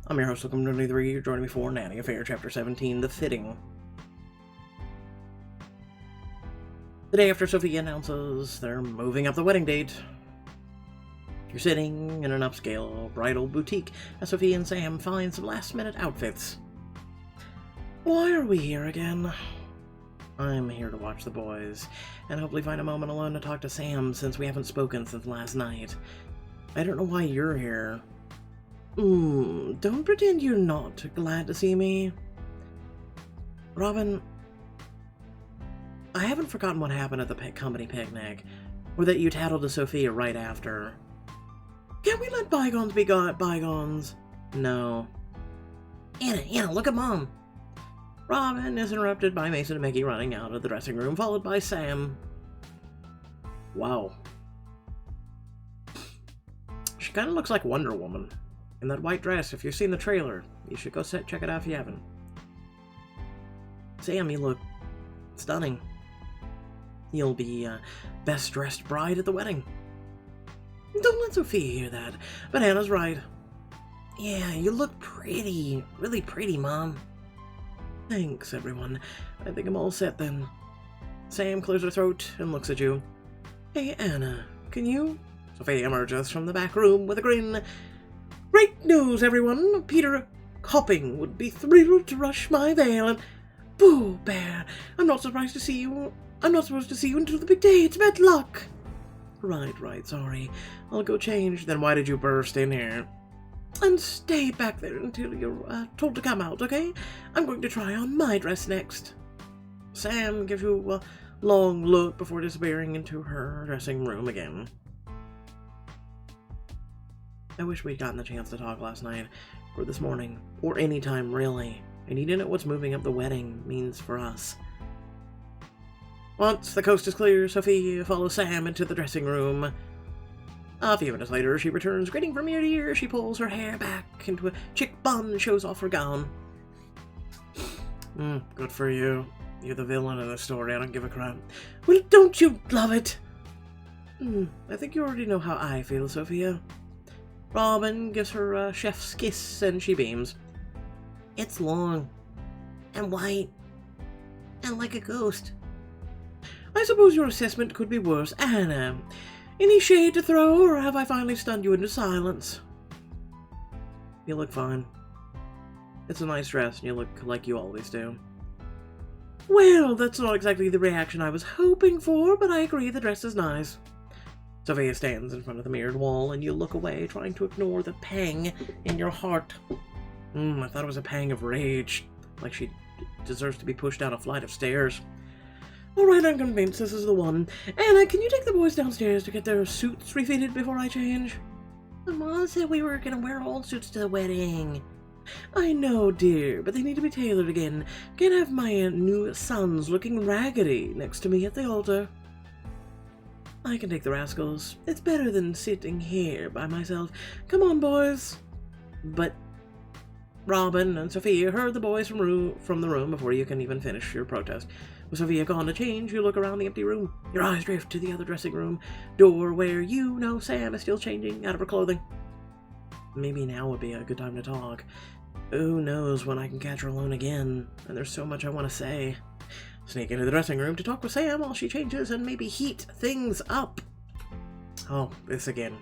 I'm your host, welcome to 23. You're joining me for Nanny Affair, Chapter 17, The Fitting. The day after Sophia announces they're moving up the wedding date, you're sitting in an upscale bridal boutique as Sophia and Sam find some last-minute outfits. Why are we here again? I'm here to watch the boys, and hopefully find a moment alone to talk to Sam since we haven't spoken since last night. I don't know why you're here. Don't pretend you're not glad to see me. Robin, I haven't forgotten what happened at the company picnic, or that you tattled to Sophia right after. Can't we let bygones be bygones? No. Anna, look at Mom! Robin is interrupted by Mason and Mickey running out of the dressing room, followed by Sam. Wow. She kind of looks like Wonder Woman. In that white dress. If you've seen the trailer, you should go check it out if you haven't. Sam, you look stunning. You'll be best dressed bride at the wedding. Don't let Sophia hear that, but Anna's right. Yeah, you look pretty. Really pretty, Mom. Thanks, everyone. I think I'm all set then. Sam clears her throat and looks at you. Hey, Anna, can you? Sophia emerges from the back room with a grin. Great news, everyone! Peter Copping would be thrilled to rush my veil, and Boo Bear, I'm not surprised to see you. I'm not supposed to see you until the big day. It's bad luck. Right, sorry. I'll go change. Then why did you burst in here? And stay back there until you're told to come out, okay? I'm going to try on my dress next. Sam gives you a long look before disappearing into her dressing room again. I wish we'd gotten the chance to talk last night, or this morning, or any time, really. I need to know what's moving up the wedding means for us. Once the coast is clear, Sophia follows Sam into the dressing room. A few minutes later, she returns, grinning from ear to ear. She pulls her hair back into a chick bun and shows off her gown. Good for you. You're the villain in the story, I don't give a crap. Well, don't you love it? I think you already know how I feel, Sophia. Robin gives her a chef's kiss, and she beams. It's long, and white, and like a ghost. I suppose your assessment could be worse. Anna, any shade to throw, or have I finally stunned you into silence? You look fine. It's a nice dress, and you look like you always do. Well, that's not exactly the reaction I was hoping for, but I agree the dress is nice. Sophia stands in front of the mirrored wall, and you look away, trying to ignore the pang in your heart. I thought it was a pang of rage, like she deserves to be pushed down a flight of stairs. Alright, I'm convinced this is the one. Anna, can you take the boys downstairs to get their suits refitted before I change? My mom said we were gonna wear old suits to the wedding. I know, dear, but they need to be tailored again. Can't have my new sons looking raggedy next to me at the altar. I can take the rascals. It's better than sitting here by myself. Come on, boys. But Robin and Sophia heard the boys from the room before you can even finish your protest. With Sophia gone to change, you look around the empty room. Your eyes drift to the other dressing room door where you know Sam is still changing out of her clothing. Maybe now would be a good time to talk. Who knows when I can catch her alone again, and there's so much I want to say. Sneak into the dressing room to talk with Sam while she changes and maybe heat things up. Oh, this again.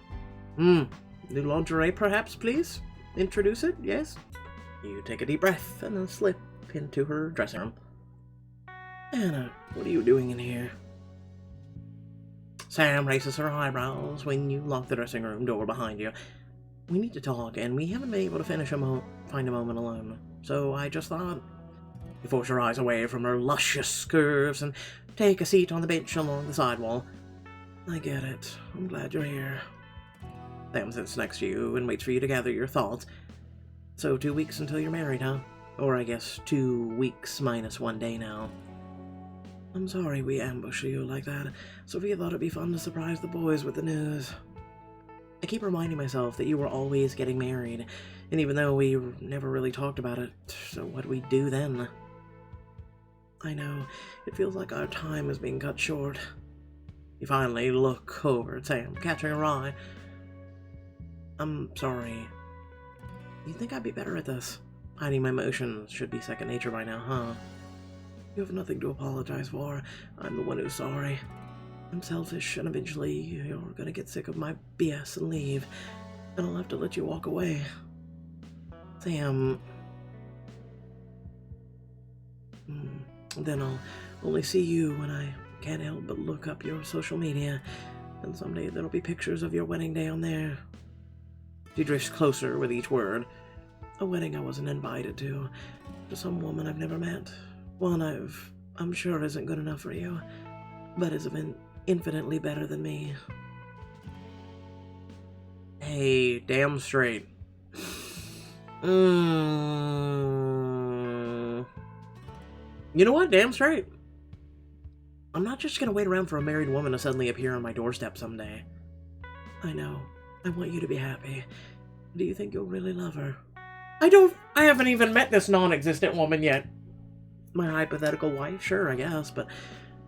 New lingerie, perhaps, please? Introduce it, yes? You take a deep breath and then slip into her dressing room. Anna, what are you doing in here? Sam raises her eyebrows when you lock the dressing room door behind you. We need to talk, and we haven't been able to find a moment alone. So I just thought... You force your eyes away from her luscious curves and take a seat on the bench along the sidewall. I get it. I'm glad you're here. Sam sits next to you and waits for you to gather your thoughts. So 2 weeks until you're married, huh? Or I guess 2 weeks minus 1 day now. I'm sorry we ambushed you like that. Sophia thought it'd be fun to surprise the boys with the news. I keep reminding myself that you were always getting married, and even though we never really talked about it, so what'd we do then? I know, it feels like our time is being cut short. You finally look over at Sam, catching her eye. I'm sorry. You'd think I'd be better at this. Hiding my emotions should be second nature by now, huh? You have nothing to apologize for. I'm the one who's sorry. I'm selfish, and eventually you're gonna get sick of my BS and leave, and I'll have to let you walk away. Sam... Then I'll only see you when I can't help but look up your social media, and someday there'll be pictures of your wedding day on there. She drifts closer with each word. A wedding I wasn't invited to some woman I've never met. One I'm sure isn't good enough for you, but is infinitely better than me. Hey, damn straight. You know what? Damn straight. I'm not just gonna wait around for a married woman to suddenly appear on my doorstep someday. I know. I want you to be happy. Do you think you'll really love her? I haven't even met this non-existent woman yet. My hypothetical wife? Sure, I guess, but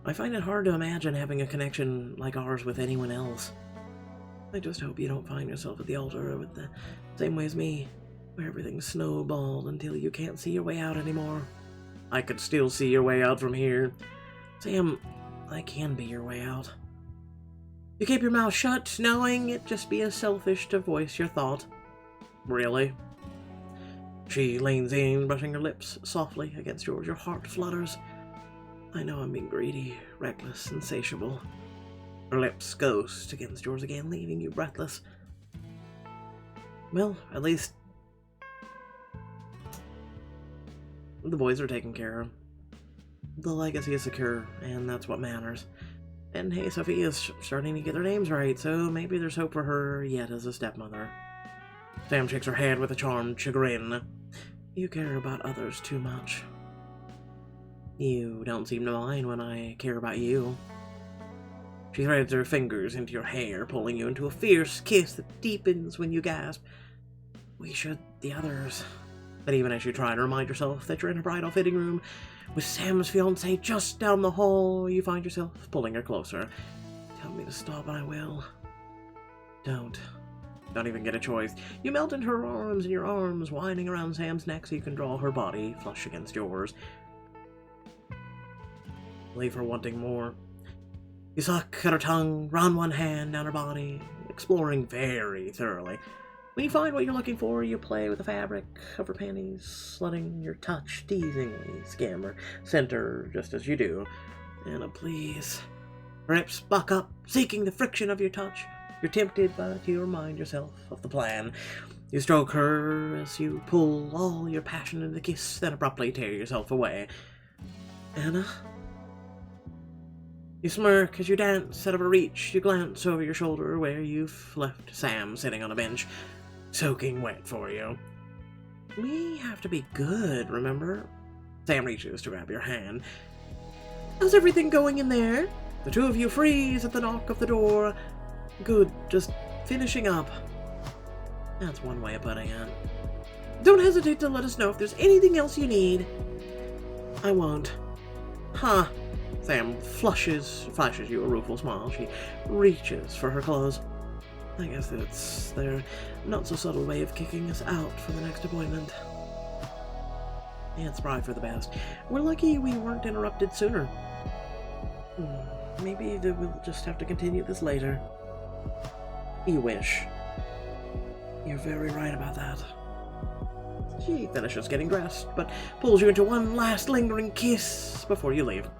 I find it hard to imagine having a connection like ours with anyone else. I just hope you don't find yourself at the altar with the same way as me, where everything's snowballed until you can't see your way out anymore. I could still see your way out from here. Sam, I can be your way out. You keep your mouth shut, knowing it'd just be as selfish to voice your thought. Really? She leans in, brushing her lips softly against yours. Your heart flutters. I know I'm being greedy, reckless, insatiable. Her lips ghost against yours again, leaving you breathless. Well, at least the boys are taken care of. The legacy is secure, and that's what matters. And hey, Sophia's starting to get her names right, so maybe there's hope for her yet as a stepmother. Sam shakes her head with a charmed chagrin. You care about others too much. You don't seem to mind when I care about you. She threads her fingers into your hair, pulling you into a fierce kiss that deepens when you gasp. We should the others. But even as you try to remind yourself that you're in a bridal fitting room with Sam's fiancé just down the hall, you find yourself pulling her closer. Tell me to stop and I will. Don't even get a choice. You melt into her arms, and your arms winding around Sam's neck so you can draw her body flush against yours. Leave her wanting more. You suck at her tongue, run one hand down her body, exploring very thoroughly. When you find what you're looking for, you play with the fabric of her panties, letting your touch teasingly skim her center just as you do. Anna, please. Her hips buck up, seeking the friction of your touch. You're tempted, but you remind yourself of the plan. You stroke her as you pull all your passion into the kiss, then abruptly tear yourself away. Anna? You smirk as you dance out of her reach. You glance over your shoulder where you've left Sam sitting on a bench, soaking wet for you. We have to be good, remember? Sam reaches to grab your hand. How's everything going in there? The two of you freeze at the knock of the door. Good, just finishing up. That's one way of putting it. Don't hesitate to let us know if there's anything else you need. I won't. Huh. Sam flashes you a rueful smile. She reaches for her clothes. I guess it's their not-so-subtle way of kicking us out for the next appointment. Yeah, it's probably for the best. We're lucky we weren't interrupted sooner. Maybe we'll just have to continue this later. You wish. You're very right about that. She finishes getting dressed, but pulls you into one last lingering kiss before you leave.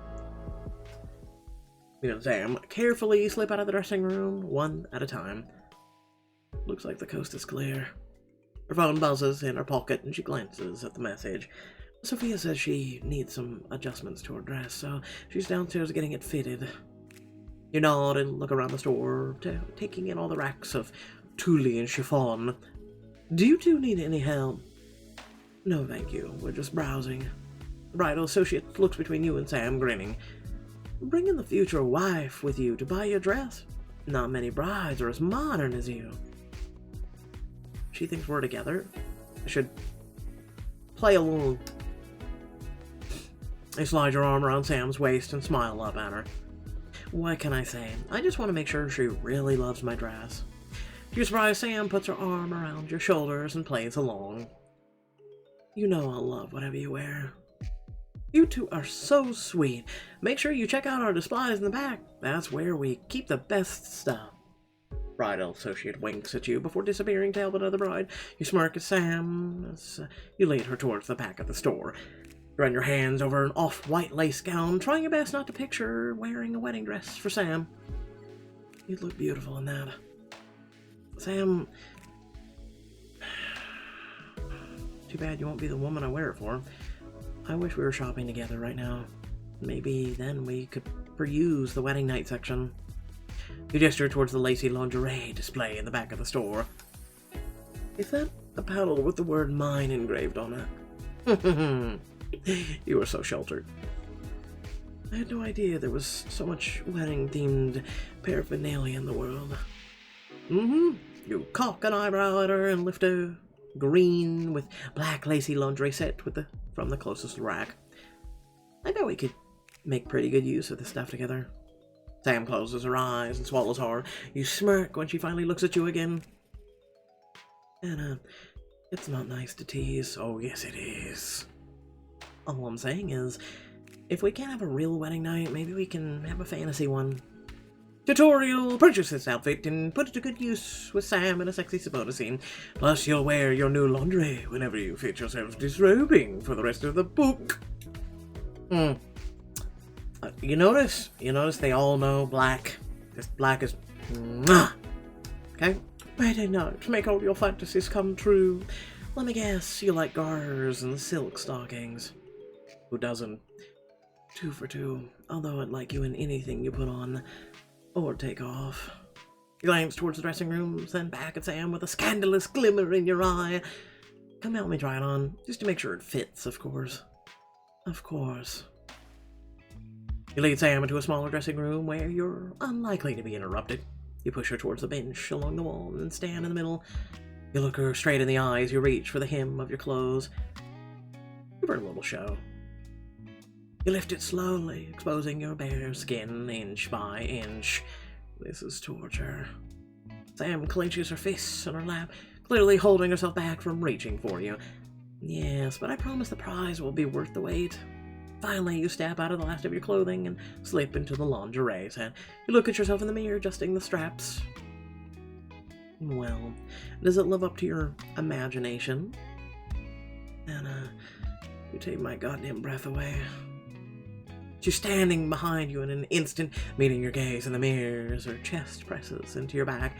You and Sam carefully slip out of the dressing room, one at a time. Looks like the coast is clear. Her phone buzzes in her pocket and she glances at the message. Sophia says she needs some adjustments to her dress, so she's downstairs getting it fitted. You nod and look around the store, taking in all the racks of tulle and chiffon. Do you two need any help? No, thank you. We're just browsing. The bridal associate looks between you and Sam, grinning. Bring in the future wife with you to buy your dress. Not many brides are as modern as you. She thinks we're together. I should play along. You slide your arm around Sam's waist and smile up at her. What can I say? I just want to make sure she really loves my dress. You're surprised Sam puts her arm around your shoulders and plays along. You know I'll love whatever you wear. You two are so sweet. Make sure you check out our displays in the back. That's where we keep the best stuff. Bridal associate winks at you before disappearing to help another bride. You smirk at Sam as you lead her towards the back of the store. You run your hands over an off-white lace gown, trying your best not to picture her wearing a wedding dress for Sam. You'd look beautiful in that. Sam... Too bad you won't be the woman I wear it for. I wish we were shopping together right now. Maybe then we could peruse the wedding night section. You gesture towards the lacy lingerie display in the back of the store. Is that a paddle with the word mine engraved on it? You are so sheltered. I had no idea there was so much wedding-themed paraphernalia in the world. You cock an eyebrow at her and lift a green with black lacy lingerie set from the closest rack. I bet we could make pretty good use of this stuff together. Sam closes her eyes and swallows hard. You smirk when she finally looks at you again. Anna, it's not nice to tease. Oh, yes it is. All I'm saying is, if we can't have a real wedding night, maybe we can have a fantasy one. Tutorial! Purchase this outfit and put it to good use with Sam in a sexy Sabota scene. Plus, you'll wear your new lingerie whenever you fit yourself disrobing for the rest of the book. You notice they all know black. This black is... Okay? Wedding night, make all your fantasies come true. Let me guess, you like garters and silk stockings. Who doesn't? 2 for 2, although I'd like you in anything you put on or take off. You glance towards the dressing room, then back at Sam with a scandalous glimmer in your eye. Come help me try it on, just to make sure it fits, of course. Of course. You lead Sam into a smaller dressing room where you're unlikely to be interrupted. You push her towards the bench along the wall and stand in the middle. You look her straight in the eyes, you reach for the hem of your clothes. Give her a little show. You lift it slowly, exposing your bare skin inch by inch. This is torture. Sam clenches her fists in her lap, clearly holding herself back from reaching for you. Yes, but I promise the prize will be worth the wait. Finally, you step out of the last of your clothing and slip into the lingerie set. You look at yourself in the mirror, adjusting the straps. Well, does it live up to your imagination? Anna, you take my goddamn breath away. She's standing behind you in an instant, meeting your gaze in the mirror as her chest presses into your back.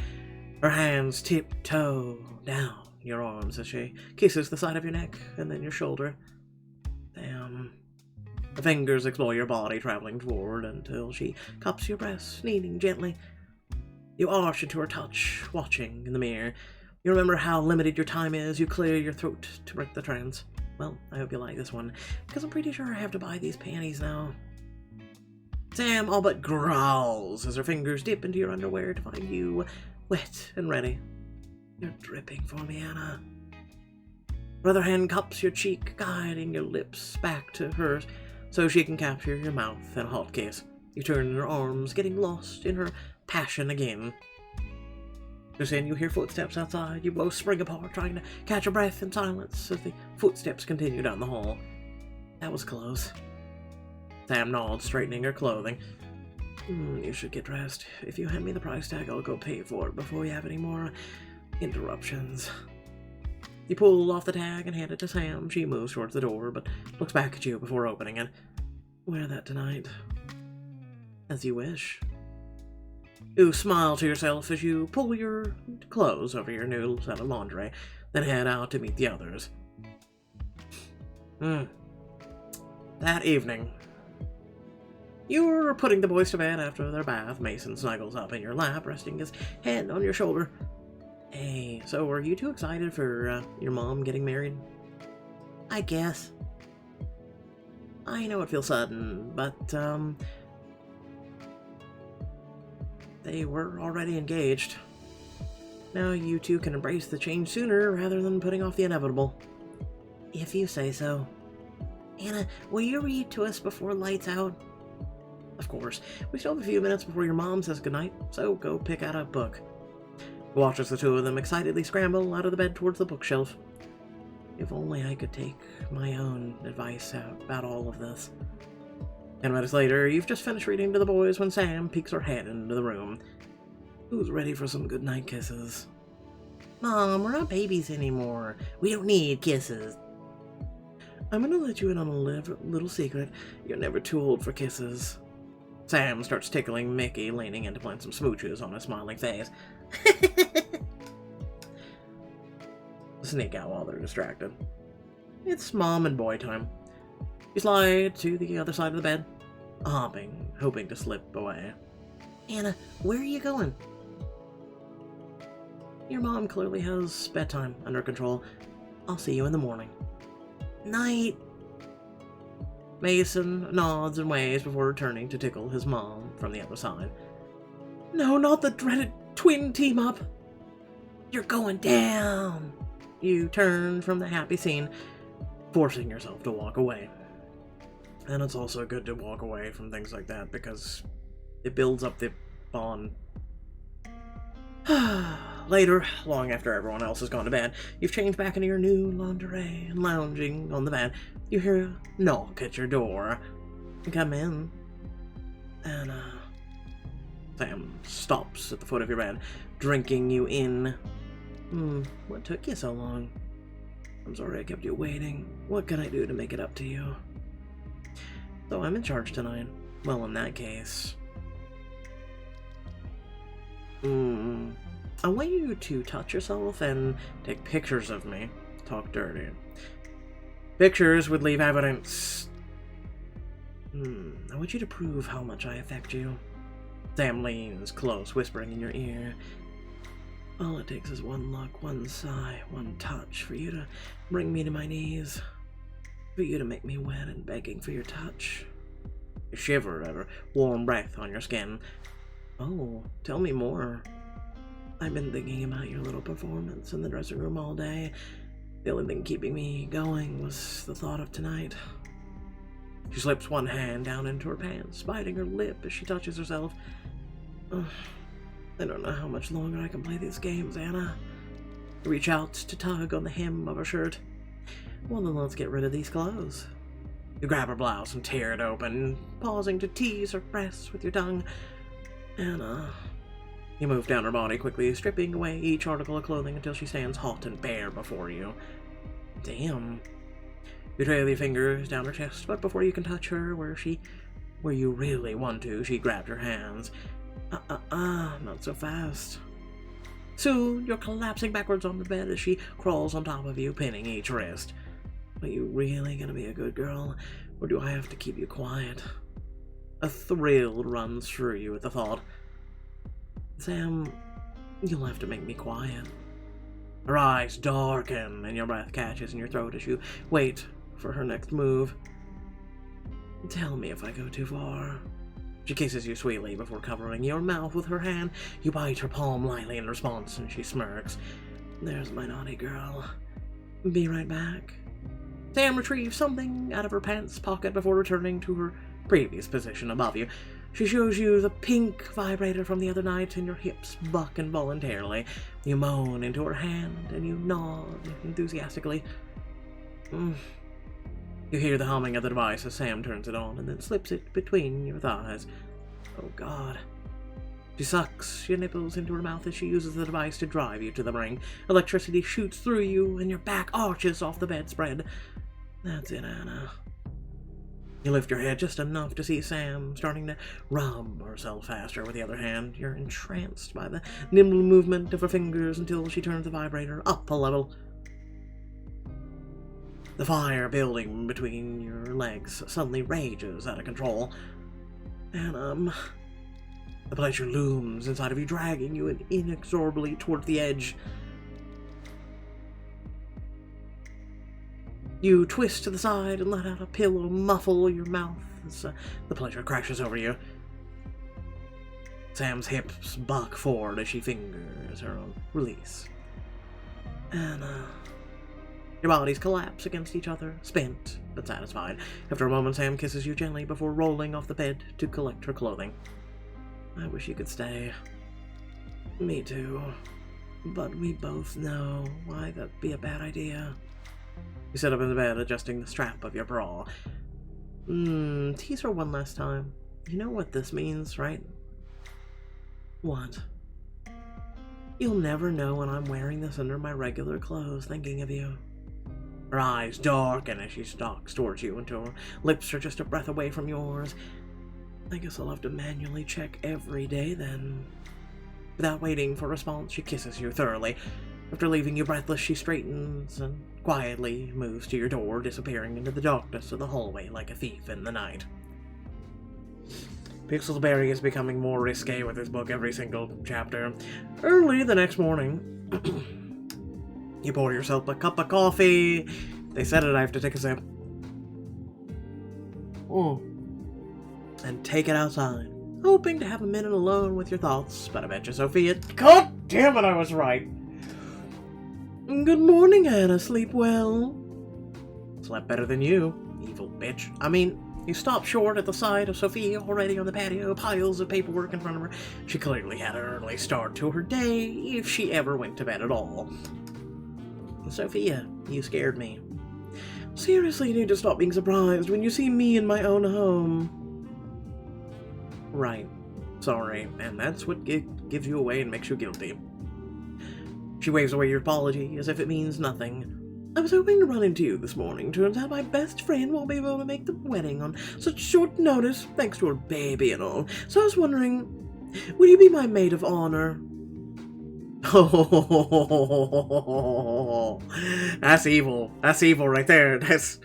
Her hands tiptoe down your arms as she kisses the side of your neck and then your shoulder. Damn. The fingers explore your body, traveling toward until she cups your breast, kneading gently. You arch into her touch, watching in the mirror. You remember how limited your time is. You clear your throat to break the trance. Well, I hope you like this one, because I'm pretty sure I have to buy these panties now. Sam all but growls as her fingers dip into your underwear to find you wet and ready. You're dripping for me, Anna. Her other hand cups your cheek, guiding your lips back to hers so she can capture your mouth in a hot kiss. You turn in her arms, getting lost in her passion again. Just then you hear footsteps outside. You both spring apart, trying to catch your breath in silence as the footsteps continue down the hall. That was close. Sam nods, straightening her clothing. You should get dressed. If you hand me the price tag, I'll go pay for it before we have any more interruptions. You pull off the tag and hand it to Sam. She moves towards the door, but looks back at you before opening it. Wear that tonight. As you wish. You smile to yourself as you pull your clothes over your new set of lingerie, then head out to meet the others. That evening, you're putting the boys to bed after their bath. Mason snuggles up in your lap, resting his head on your shoulder. Hey, so are you too excited for your mom getting married? I guess. I know it feels sudden, but they were already engaged. Now you two can embrace the change sooner rather than putting off the inevitable. If you say so. Anna, will you read to us before lights out? Of course. We still have a few minutes before your mom says goodnight, so go pick out a book. Watches the two of them excitedly scramble out of the bed towards the bookshelf. If only I could take my own advice about all of this. 10 minutes later, you've just finished reading to the boys when Sam peeks her head into the room. Who's ready for some goodnight kisses? Mom, we're not babies anymore. We don't need kisses. I'm gonna let you in on a little secret. You're never too old for kisses. Sam starts tickling Mickey, leaning in to plant some smooches on his smiling face. Sneak out while they're distracted. It's mom and boy time. You slide to the other side of the bed, hopping, hoping to slip away. Anna, where are you going? Your mom clearly has bedtime under control. I'll see you in the morning. Night. Mason nods and waves before returning to tickle his mom from the other side. No, not the dreaded twin team-up. You're going down. You turn from the happy scene, forcing yourself to walk away. And it's also good to walk away from things like that because it builds up the bond. Later, long after everyone else has gone to bed, you've changed back into your new lingerie and lounging on the bed. You hear a knock at your door. You come in, and Sam stops at the foot of your bed, drinking you in. What took you so long? I'm sorry I kept you waiting. What can I do to make it up to you? So I'm in charge tonight. Well, in that case... I want you to touch yourself and take pictures of me. Talk dirty. Pictures would leave evidence. I want you to prove how much I affect you. Sam leans close, whispering in your ear. All it takes is one look, one sigh, one touch for you to bring me to my knees. For you to make me wet and begging for your touch. You shiver at her warm breath on your skin. Oh, tell me more. I've been thinking about your little performance in the dressing room all day. The only thing keeping me going was the thought of tonight. She slips one hand down into her pants, biting her lip as she touches herself. I don't know how much longer I can play these games, Anna. Reach out to tug on the hem of her shirt. Well, then let's get rid of these clothes. You grab her blouse and tear it open, pausing to tease her breasts with your tongue. Anna... You move down her body quickly, stripping away each article of clothing until she stands hot and bare before you. Damn. You trail your fingers down her chest, but before you can touch her where you really want to, she grabs your hands. Not so fast. Soon, you're collapsing backwards on the bed as she crawls on top of you, pinning each wrist. Are you really gonna be a good girl, or do I have to keep you quiet? A thrill runs through you at the thought. Sam, you'll have to make me quiet. Her eyes darken and your breath catches in your throat as you wait for her next move. Tell me if I go too far. She kisses you sweetly before covering your mouth with her hand. You bite her palm lightly in response and she smirks. There's my naughty girl. Be right back. Sam retrieves something out of her pants pocket before returning to her previous position above you. She shows you the pink vibrator from the other night, and your hips buck involuntarily. You moan into her hand, and you nod enthusiastically. You hear the humming of the device as Sam turns it on, and then slips it between your thighs. Oh, God. She sucks your nipples into her mouth as she uses the device to drive you to the ring. Electricity shoots through you, and your back arches off the bedspread. That's it, Anna. You lift your head just enough to see Sam starting to rub herself faster with the other hand. You're entranced by the nimble movement of her fingers until she turns the vibrator up a level. The fire building between your legs suddenly rages out of control. And, the pleasure looms inside of you, dragging you inexorably toward the edge. You twist to the side and let out a pillow muffle your mouth as the pleasure crashes over you. Sam's hips buck forward as she fingers her own release. And, your bodies collapse against each other, spent but satisfied. After a moment, Sam kisses you gently before rolling off the bed to collect her clothing. I wish you could stay. Me too. But we both know why that'd be a bad idea. You sit up in the bed, adjusting the strap of your bra. Tease her one last time. You know what this means, right? What? You'll never know when I'm wearing this under my regular clothes, thinking of you. Her eyes darken as she stalks towards you until her lips are just a breath away from yours. I guess I'll have to manually check every day then. Without waiting for a response, she kisses you thoroughly. After leaving you breathless, she straightens and quietly moves to your door, disappearing into the darkness of the hallway like a thief in the night. Pixelberry is becoming more risque with this book every single chapter. Early the next morning, you pour yourself a cup of coffee. They said it, I have to take a sip. And take it outside, hoping to have a minute alone with your thoughts, but I bet you Sophia... God damn it, I was right! Good morning, Anna. Sleep well? Slept better than you, evil bitch. I mean, you stopped short at the sight of Sophia already on the patio, piles of paperwork in front of her. She clearly had an early start to her day, if she ever went to bed at all. Sophia, you scared me. Seriously, you need to stop being surprised when you see me in my own home. Right. Sorry, and that's what gives you away and makes you guilty. She waves away your apology as if it means nothing. I was hoping to run into you this morning. Turns out my best friend won't be able to make the wedding on such short notice, thanks to her baby and all. So I was wondering, would you be my maid of honor? Oh, that's evil. That's evil right there. That's...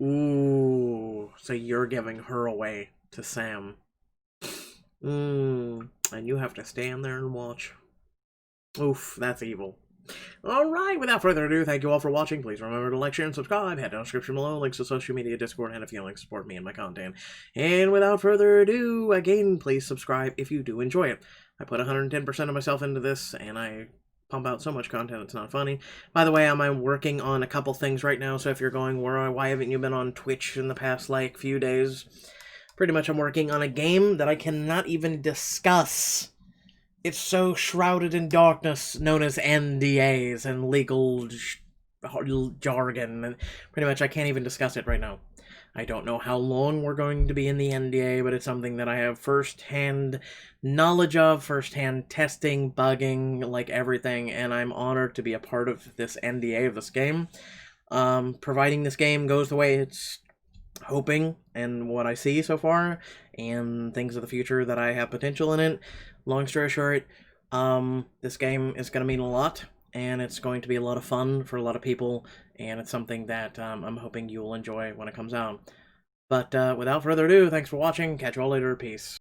Ooh. So you're giving her away to Sam. And you have to stand there and watch. Oof, that's evil. Alright, without further ado, thank you all for watching. Please remember to like, share, and subscribe. Head down in the description below, links to social media, Discord, and if you like to support me and my content. And without further ado, again, please subscribe if you do enjoy it. I put 110% of myself into this, and I pump out so much content it's not funny. By the way, I'm working on a couple things right now, so if you're going, why haven't you been on Twitch in the past, few days? Pretty much I'm working on a game that I cannot even discuss. It's so shrouded in darkness, known as NDAs and legal jargon, and pretty much I can't even discuss it right now. I don't know how long we're going to be in the NDA, but it's something that I have first-hand knowledge of, first-hand testing, bugging, everything, and I'm honored to be a part of this NDA of this game. Providing this game goes the way it's hoping and what I see so far, and things of the future that I have potential in it. Long story short, this game is going to mean a lot, and it's going to be a lot of fun for a lot of people, and it's something that I'm hoping you will enjoy when it comes out. But without further ado, thanks for watching. Catch you all later. Peace.